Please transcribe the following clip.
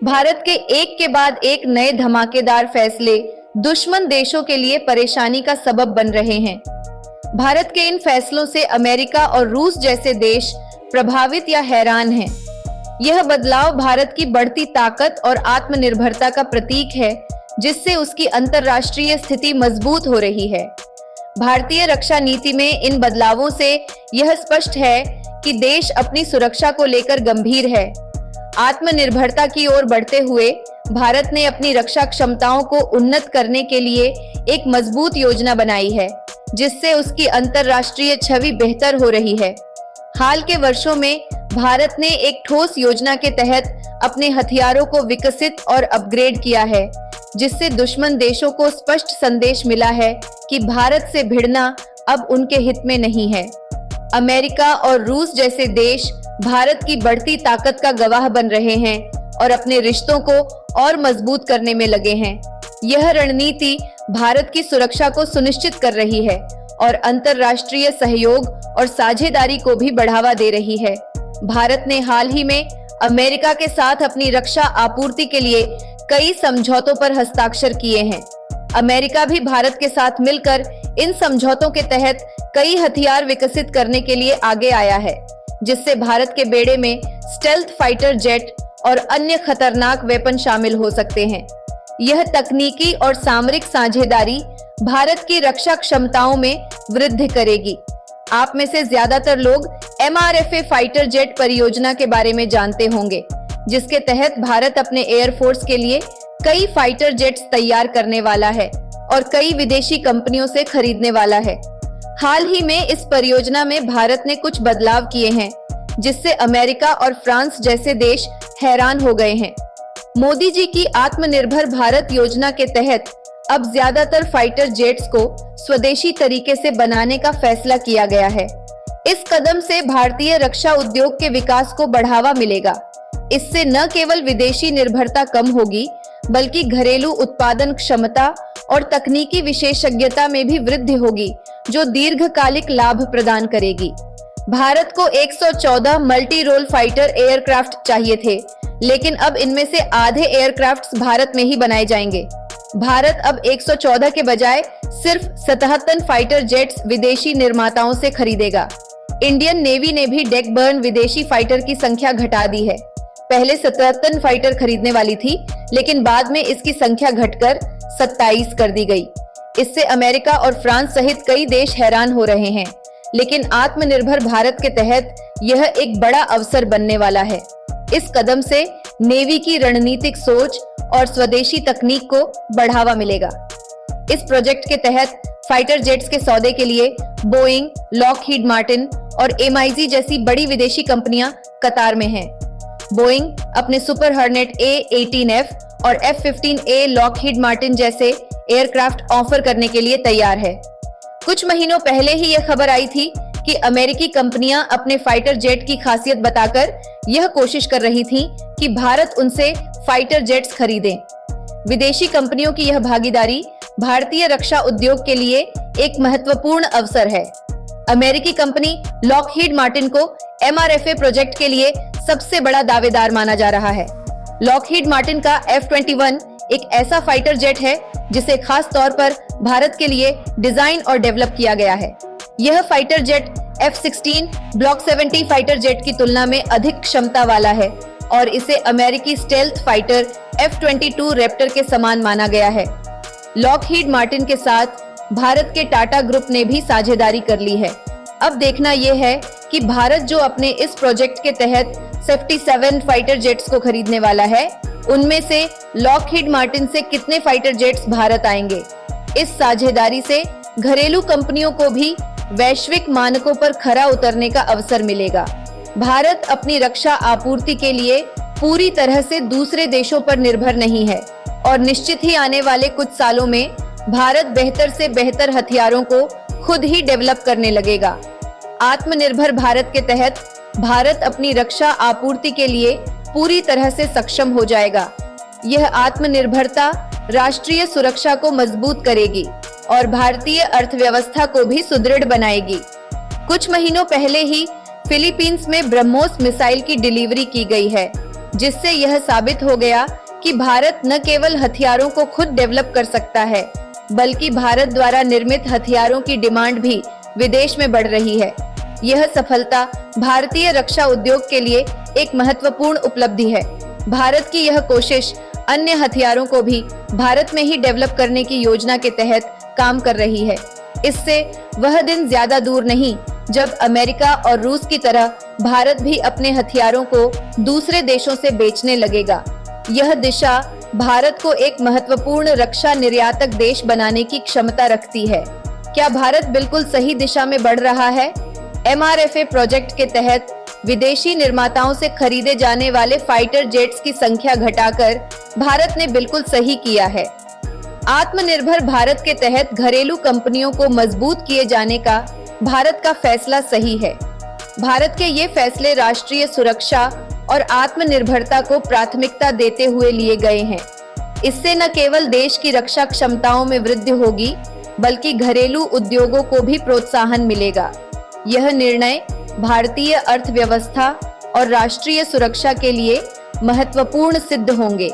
भारत के एक के बाद एक नए धमाकेदार फैसले दुश्मन देशों के लिए परेशानी का सबब बन रहे हैं। भारत के इन फैसलों से अमेरिका और रूस जैसे देश प्रभावित या हैरान हैं। यह बदलाव भारत की बढ़ती ताकत और आत्मनिर्भरता का प्रतीक है, जिससे उसकी अंतर्राष्ट्रीय स्थिति मजबूत हो रही है। भारतीय रक्षा नीति में इन बदलावों से यह स्पष्ट है कि देश अपनी सुरक्षा को लेकर गंभीर है। आत्मनिर्भरता की ओर बढ़ते हुए भारत ने अपनी रक्षा क्षमताओं को उन्नत करने के लिए एक मजबूत योजना बनाई है, जिससे उसकी अंतर्राष्ट्रीय छवि बेहतर हो रही है। हाल के वर्षों में भारत ने एक ठोस योजना के तहत अपने हथियारों को विकसित और अपग्रेड किया है, जिससे दुश्मन देशों को स्पष्ट संदेश मिला है कि भारत से भिड़ना अब उनके हित में नहीं है। अमेरिका और रूस जैसे देश भारत की बढ़ती ताकत का गवाह बन रहे हैं और अपने रिश्तों को और मजबूत करने में लगे हैं। यह रणनीति भारत की सुरक्षा को सुनिश्चित कर रही है और अंतर्राष्ट्रीय सहयोग और साझेदारी को भी बढ़ावा दे रही है। भारत ने हाल ही में अमेरिका के साथ अपनी रक्षा आपूर्ति के लिए कई समझौतों पर हस्ताक्षर किए हैं। अमेरिका भी भारत के साथ मिलकर इन समझौतों के तहत कई हथियार विकसित करने के लिए आगे आया है, जिससे भारत के बेड़े में स्टेल्थ फाइटर जेट और अन्य खतरनाक वेपन शामिल हो सकते हैं। यह तकनीकी और सामरिक साझेदारी भारत की रक्षा क्षमताओं में वृद्धि करेगी। आप में से ज्यादातर लोग MRFA फाइटर जेट परियोजना के बारे में जानते होंगे, जिसके तहत भारत अपने एयरफोर्स के लिए कई फाइटर जेट्स तैयार करने वाला है और कई विदेशी कंपनियों से खरीदने वाला है। हाल ही में इस परियोजना में भारत ने कुछ बदलाव किए हैं, जिससे अमेरिका और फ्रांस जैसे देश हैरान हो गए हैं। मोदी जी की आत्मनिर्भर भारत योजना के तहत अब ज्यादातर फाइटर जेट्स को स्वदेशी तरीके से बनाने का फैसला किया गया है। इस कदम से भारतीय रक्षा उद्योग के विकास को बढ़ावा मिलेगा। इससे न केवल विदेशी निर्भरता कम होगी, बल्कि घरेलू उत्पादन क्षमता और तकनीकी विशेषज्ञता में भी वृद्धि होगी, जो दीर्घकालिक लाभ प्रदान करेगी। भारत को 114 मल्टी रोल फाइटर एयरक्राफ्ट चाहिए थे, लेकिन अब इनमें से आधे एयरक्राफ्ट्स भारत में ही बनाए जाएंगे। भारत अब 114 के बजाय सिर्फ 77 फाइटर जेट्स विदेशी निर्माताओं से खरीदेगा। इंडियन नेवी ने भी डेक बर्न विदेशी फाइटर की संख्या घटा दी है। पहले 77 फाइटर खरीदने वाली थी, लेकिन बाद में इसकी संख्या घटकर 27 कर दी गई। इससे अमेरिका और फ्रांस सहित कई देश हैरान हो रहे हैं, लेकिन आत्मनिर्भर भारत के तहत यह एक बड़ा अवसर बनने वाला है। इस कदम से नेवी की रणनीतिक सोच और स्वदेशी तकनीक को बढ़ावा मिलेगा। इस प्रोजेक्ट के तहत फाइटर जेट्स के सौदे के लिए बोइंग, लॉकहीड मार्टिन और MIG जैसी बड़ी विदेशी कंपनियां कतार में हैं। बोइंग अपने सुपर हॉर्नेट A-18F और F-15A लॉकहीड मार्टिन जैसे एयरक्राफ्ट ऑफर करने के लिए तैयार है। कुछ महीनों पहले ही यह खबर आई थी कि अमेरिकी कंपनियां अपने फाइटर जेट की खासियत बताकर यह कोशिश कर रही थीं कि भारत उनसे फाइटर जेट्स खरीदे। विदेशी कंपनियों की यह भागीदारी भारतीय रक्षा उद्योग के लिए एक महत्वपूर्ण अवसर है। अमेरिकी कंपनी लॉकहीड मार्टिन को MRFA प्रोजेक्ट के लिए सबसे बड़ा दावेदार माना जा रहा है। लॉकहीड मार्टिन का F-21 एक ऐसा फाइटर जेट है जिसे खास तौर पर भारत के लिए डिजाइन और डेवलप किया गया है। यह fighter jet F-16 block 70 fighter jet की तुलना में अधिक क्षमता वाला है और इसे अमेरिकी स्टेल्थ फाइटर F-22 रैप्टर के समान माना गया है। लॉकहीड मार्टिन के साथ भारत के टाटा ग्रुप ने भी साझेदारी कर ली है। अब देखना यह है कि भारत जो अपने इस प्रोजेक्ट के तहत 77 फाइटर जेट्स को खरीदने वाला है, उनमें से लॉकहीड मार्टिन से कितने फाइटर जेट्स भारत आएंगे। इस साझेदारी से घरेलू कंपनियों को भी वैश्विक मानकों पर खरा उतरने का अवसर मिलेगा। भारत अपनी रक्षा आपूर्ति के लिए पूरी तरह से दूसरे देशों पर निर्भर नहीं है और निश्चित ही आने वाले कुछ सालों में भारत बेहतर से बेहतर हथियारों को खुद ही डेवलप करने लगेगा। आत्मनिर्भर भारत के तहत भारत अपनी रक्षा आपूर्ति के लिए पूरी तरह से सक्षम हो जाएगा। यह आत्मनिर्भरता राष्ट्रीय सुरक्षा को मजबूत करेगी और भारतीय अर्थव्यवस्था को भी सुदृढ़ बनाएगी। कुछ महीनों पहले ही फिलीपींस में ब्रह्मोस मिसाइल की डिलीवरी की गई है। जिससे यह साबित हो गया कि भारत न केवल हथियारों को खुद डेवलप कर सकता है, बल्कि भारत द्वारा निर्मित हथियारों की डिमांड भी विदेश में बढ़ रही है। यह सफलता भारतीय रक्षा उद्योग के लिए एक महत्वपूर्ण उपलब्धि है। भारत की यह कोशिश अन्य हथियारों को भी भारत में ही डेवलप करने की योजना के तहत काम कर रही है। इससे वह दिन ज्यादा दूर नहीं जब अमेरिका और रूस की तरह भारत भी अपने हथियारों को दूसरे देशों से बेचने लगेगा। यह दिशा भारत को एक महत्वपूर्ण रक्षा निर्यातक देश बनाने की क्षमता रखती है। क्या भारत बिल्कुल सही दिशा में बढ़ रहा है? MRFA प्रोजेक्ट के तहत विदेशी निर्माताओं से खरीदे जाने वाले फाइटर जेट्स की संख्या घटाकर भारत ने बिल्कुल सही किया है। आत्मनिर्भर भारत के तहत घरेलू कंपनियों को मजबूत किए जाने का भारत का फैसला सही है। भारत के ये फैसले राष्ट्रीय सुरक्षा और आत्मनिर्भरता को प्राथमिकता देते हुए लिए गए हैं। इससे न केवल देश की रक्षा क्षमताओं में वृद्धि होगी, बल्कि घरेलू उद्योगों को भी प्रोत्साहन मिलेगा। यह निर्णय भारतीय अर्थव्यवस्था और राष्ट्रीय सुरक्षा के लिए महत्वपूर्ण सिद्ध होंगे।